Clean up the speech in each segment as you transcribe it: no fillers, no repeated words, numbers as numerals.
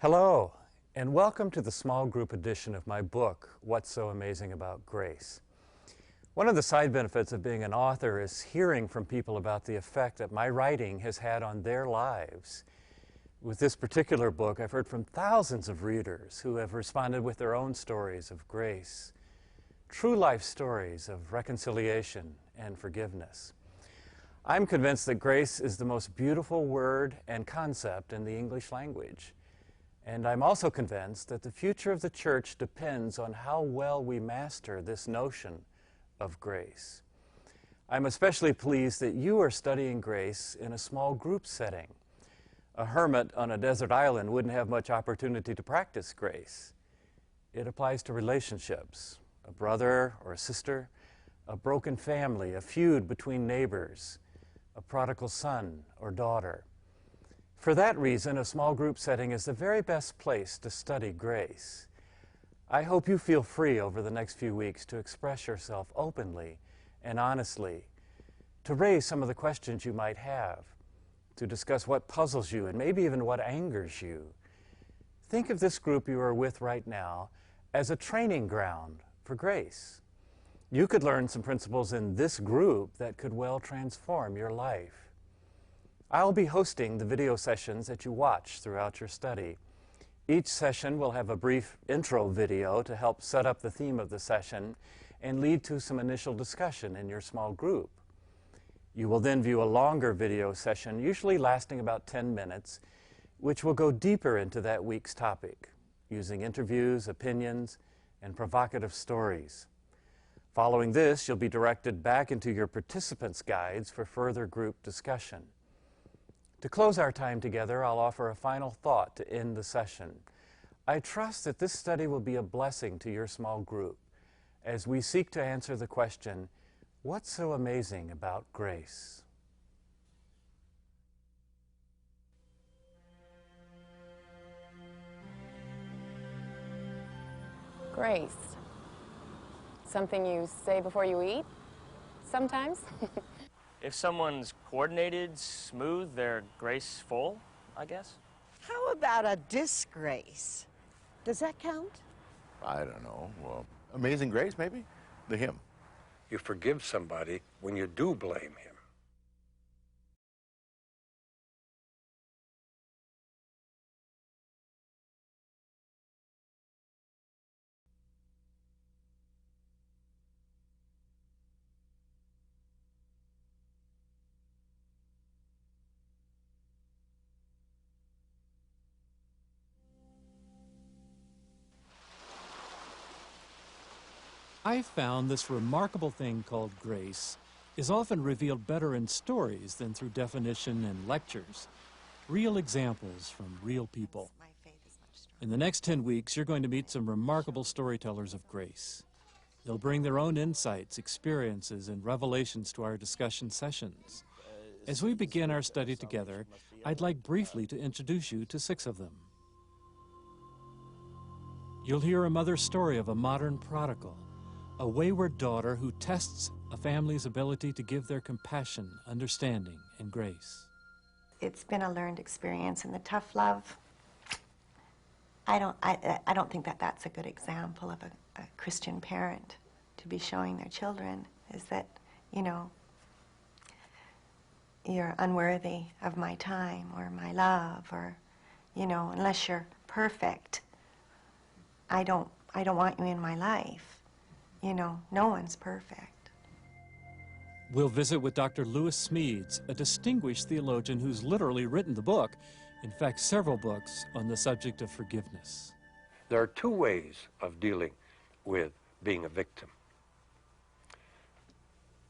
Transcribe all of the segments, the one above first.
Hello, and welcome to the small group edition of my book, What's So Amazing About Grace. One of the side benefits of being an author is hearing from people about the effect that my writing has had on their lives. With this particular book, I've heard from thousands of readers who have responded with their own stories of grace, true life stories of reconciliation and forgiveness. I'm convinced that grace is the most beautiful word and concept in the English language. And I'm also convinced that the future of the church depends on how well we master this notion of grace. I'm especially pleased that you are studying grace in a small group setting. A hermit on a desert island wouldn't have much opportunity to practice grace. It applies to relationships, a brother or a sister, a broken family, a feud between neighbors, a prodigal son or daughter. For that reason, a small group setting is the very best place to study grace. I hope you feel free over the next few weeks to express yourself openly and honestly, to raise some of the questions you might have, to discuss what puzzles you and maybe even what angers you. Think of this group you are with right now as a training ground for grace. You could learn some principles in this group that could well transform your life. I'll be hosting the video sessions that you watch throughout your study. Each session will have a brief intro video to help set up the theme of the session and lead to some initial discussion in your small group. You will then view a longer video session, usually lasting about 10 minutes, which will go deeper into that week's topic, using interviews, opinions, and provocative stories. Following this, you'll be directed back into your participants' guides for further group discussion. To close our time together, I'll offer a final thought to end the session. I trust that this study will be a blessing to your small group as we seek to answer the question, what's so amazing about grace? Grace. Something you say before you eat, sometimes? If someone's coordinated, smooth, they're graceful, I guess. How about a disgrace? Does that count? I don't know. Well, Amazing Grace, maybe? The hymn. You forgive somebody when you do blame him. I've found this remarkable thing called grace is often revealed better in stories than through definition and lectures. Real examples from real people. In the next 10 weeks, you're going to meet some remarkable storytellers of grace. They'll bring their own insights, experiences, and revelations to our discussion sessions. As we begin our study together, I'd like briefly to introduce you to 6 of them. You'll hear a mother's story of a modern prodigal, a wayward daughter who tests a family's ability to give their compassion, understanding, and grace. It's been a learned experience, and the tough love, I don't think that that's a good example of a Christian parent to be showing their children, is that, you know, you're unworthy of my time or my love, or, you know, unless you're perfect, I don't want you in my life. You know, no one's perfect. We'll visit with Dr. Lewis Smeads, a distinguished theologian who's literally written the book, in fact, several books on the subject of forgiveness. There are 2 ways of dealing with being a victim.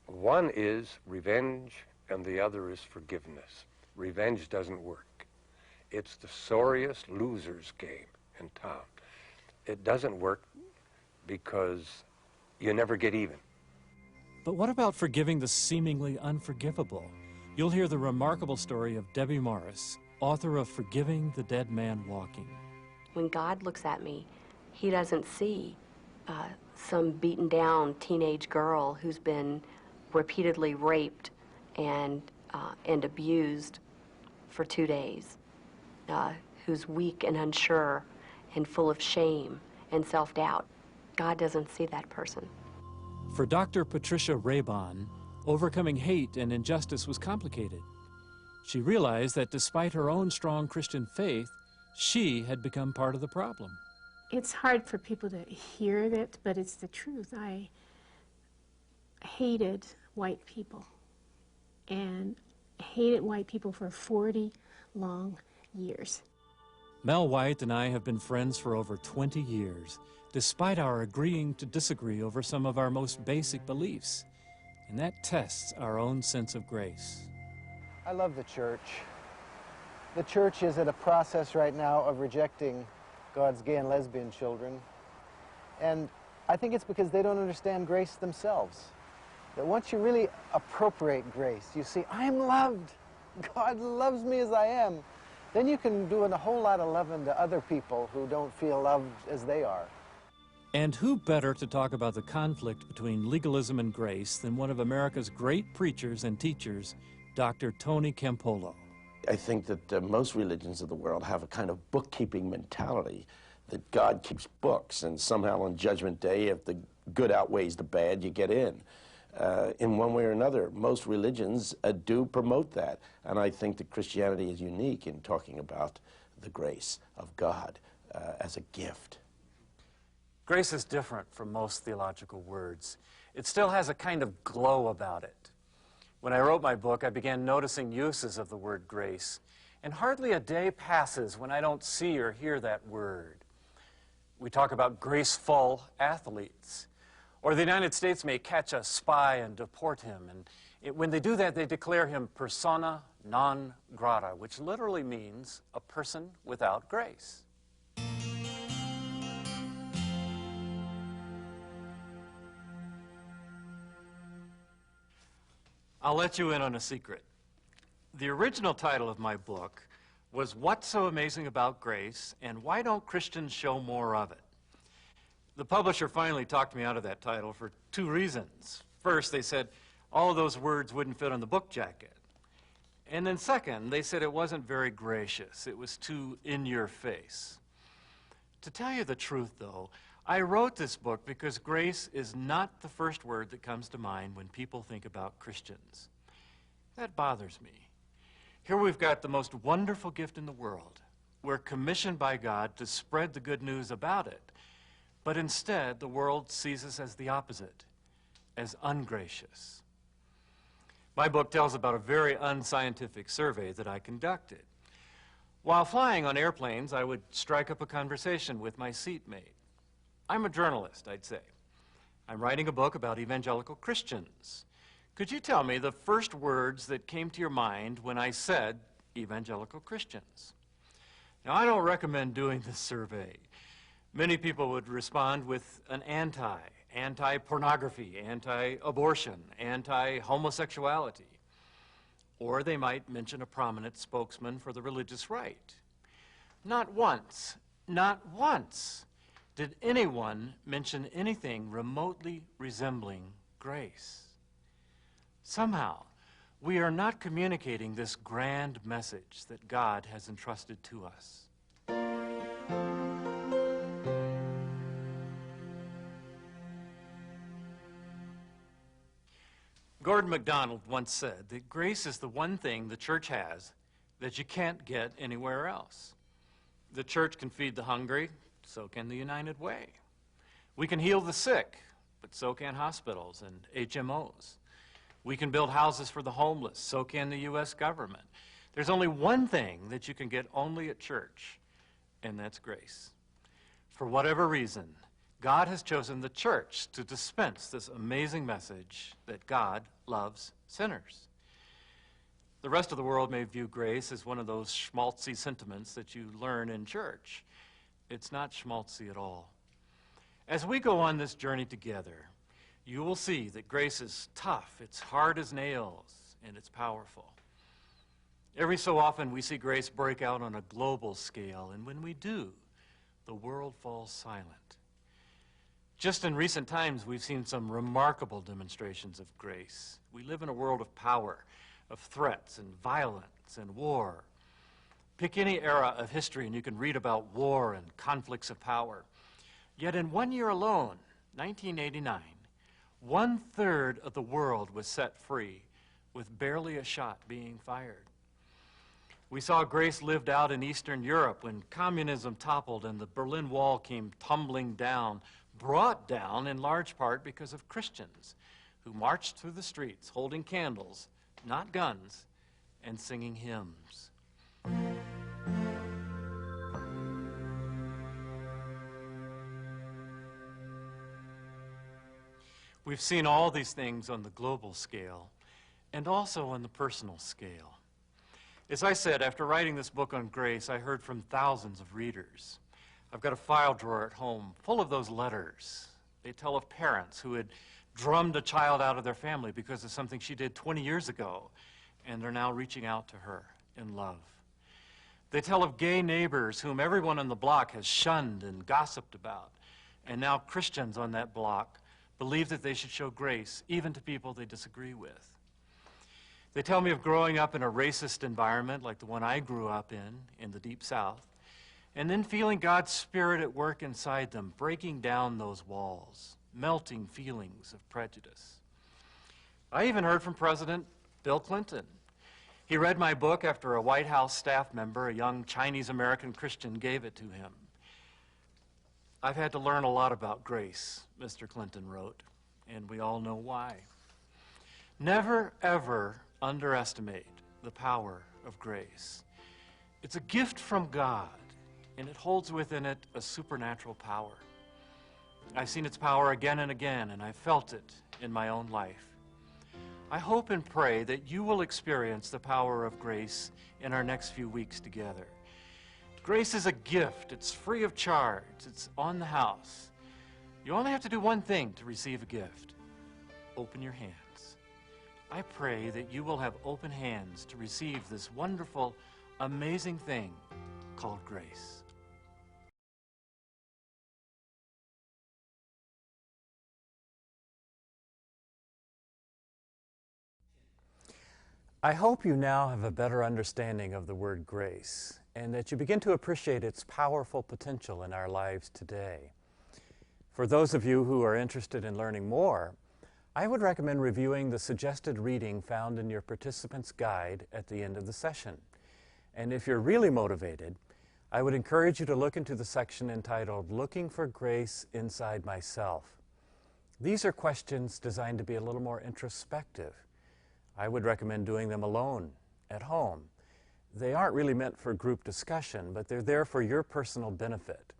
One is revenge, and the other is forgiveness. Revenge doesn't work. It's the sorriest loser's game in town. It doesn't work because you never get even. But what about forgiving the seemingly unforgivable? You'll hear the remarkable story of Debbie Morris, author of Forgiving the Dead Man Walking. When God looks at me, he doesn't see some beaten down teenage girl who's been repeatedly raped and abused for 2 days, who's weak and unsure and full of shame and self-doubt. God doesn't see that person. For Dr. Patricia Raybon, overcoming hate and injustice was complicated. She realized that despite her own strong Christian faith, she had become part of the problem. It's hard for people to hear it, but it's the truth. I hated white people, and hated white people for 40 long years. Mel White and I have been friends for over 20 years, despite our agreeing to disagree over some of our most basic beliefs. And that tests our own sense of grace. I love the church. The church is at a process right now of rejecting God's gay and lesbian children. And I think it's because they don't understand grace themselves. That once you really appropriate grace, you see, I'm loved. God loves me as I am. Then you can do a whole lot of loving to other people who don't feel loved as they are. And who better to talk about the conflict between legalism and grace than one of America's great preachers and teachers, Dr. Tony Campolo. I think that most religions of the world have a kind of bookkeeping mentality, that God keeps books, and somehow on Judgment Day, if the good outweighs the bad, you get in. In one way or another, most religions do promote that, and I think that Christianity is unique in talking about the grace of God as a gift. Grace is different from most theological words. It still has a kind of glow about it. When I wrote my book, I began noticing uses of the word grace, and hardly a day passes when I don't see or hear that word. We talk about graceful athletes, or the United States may catch a spy and deport him, and when they do that, they declare him persona non grata, which literally means a person without grace. I'll let you in on a secret. The original title of my book was What's So Amazing About Grace, and Why Don't Christians Show More of It? The publisher finally talked me out of that title for two reasons. First, they said all of those words wouldn't fit on the book jacket. And then second, they said it wasn't very gracious. It was too in your face. To tell you the truth, though, I wrote this book because grace is not the first word that comes to mind when people think about Christians. That bothers me. Here we've got the most wonderful gift in the world. We're commissioned by God to spread the good news about it. But instead, the world sees us as the opposite, as ungracious. My book tells about a very unscientific survey that I conducted. While flying on airplanes, I would strike up a conversation with my seatmate. I'm a journalist, I'd say. I'm writing a book about evangelical Christians. Could you tell me the first words that came to your mind when I said evangelical Christians? Now, I don't recommend doing this survey. Many people would respond with an anti-pornography, anti-abortion, anti-homosexuality. Or they might mention a prominent spokesman for the religious right. Not once did anyone mention anything remotely resembling grace. Somehow, we are not communicating this grand message that God has entrusted to us. Gordon MacDonald once said that grace is the one thing the church has that you can't get anywhere else. The church can feed the hungry, so can the United Way. We can heal the sick, but so can hospitals and HMOs. We can build houses for the homeless, so can the U.S. government. There's only one thing that you can get only at church, and that's grace. For whatever reason, God has chosen the church to dispense this amazing message that God loves sinners. The rest of the world may view grace as one of those schmaltzy sentiments that you learn in church. It's not schmaltzy at all. As we go on this journey together, you will see that grace is tough, it's hard as nails, and it's powerful. Every so often we see grace break out on a global scale, and when we do, the world falls silent. Just in recent times, we've seen some remarkable demonstrations of grace. We live in a world of power, of threats and violence and war. Pick any era of history and you can read about war and conflicts of power. Yet in 1 year alone, 1989, 1/3 of the world was set free with barely a shot being fired. We saw grace lived out in Eastern Europe when communism toppled and the Berlin Wall came tumbling down, brought down in large part because of Christians who marched through the streets holding candles, not guns, and singing hymns. We've seen all these things on the global scale and also on the personal scale. As I said, after writing this book on grace, I heard from thousands of readers. I've got a file drawer at home full of those letters. They tell of parents who had drummed a child out of their family because of something she did 20 years ago, and they're now reaching out to her in love. They tell of gay neighbors whom everyone on the block has shunned and gossiped about, and now Christians on that block believe that they should show grace even to people they disagree with. They tell me of growing up in a racist environment like the one I grew up in the Deep South, and then feeling God's Spirit at work inside them, breaking down those walls, melting feelings of prejudice. I even heard from President Bill Clinton. He read my book after a White House staff member, a young Chinese-American Christian, gave it to him. I've had to learn a lot about grace, Mr. Clinton wrote, and we all know why. Never, ever underestimate the power of grace. It's a gift from God, and it holds within it a supernatural power. I've seen its power again and again, and I've felt it in my own life. I hope and pray that you will experience the power of grace in our next few weeks together. Grace is a gift. It's free of charge. It's on the house. You only have to do one thing to receive a gift. Open your hands. I pray that you will have open hands to receive this wonderful, amazing thing called grace. I hope you now have a better understanding of the word grace and that you begin to appreciate its powerful potential in our lives today. For those of you who are interested in learning more, I would recommend reviewing the suggested reading found in your participant's guide at the end of the session. And if you're really motivated, I would encourage you to look into the section entitled Looking for Grace Inside Myself. These are questions designed to be a little more introspective. I would recommend doing them alone, at home. They aren't really meant for group discussion, but they're there for your personal benefit.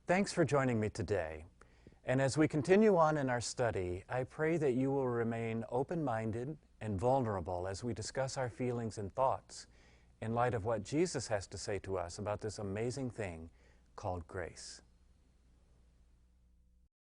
Thanks for joining me today. And as we continue on in our study, I pray that you will remain open-minded and vulnerable as we discuss our feelings and thoughts in light of what Jesus has to say to us about this amazing thing called grace.